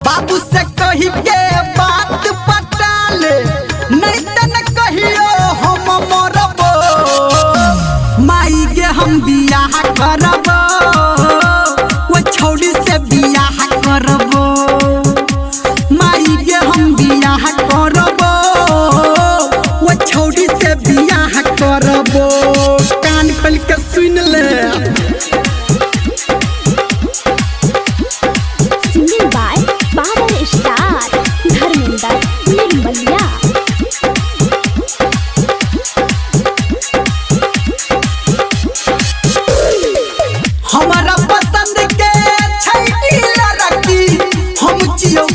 बाबू से कही के बात पटा ले, नहीं त न कहियो हम मरबो। माई के हम बियाह करबो, वो छौड़ी से बियाह करबो। माई के हम बियाह करबो, वो छौड़ी से बियाह करबो। कान खोल के सुन ले। हमारा पसंद के छैटी लड़की हम जियो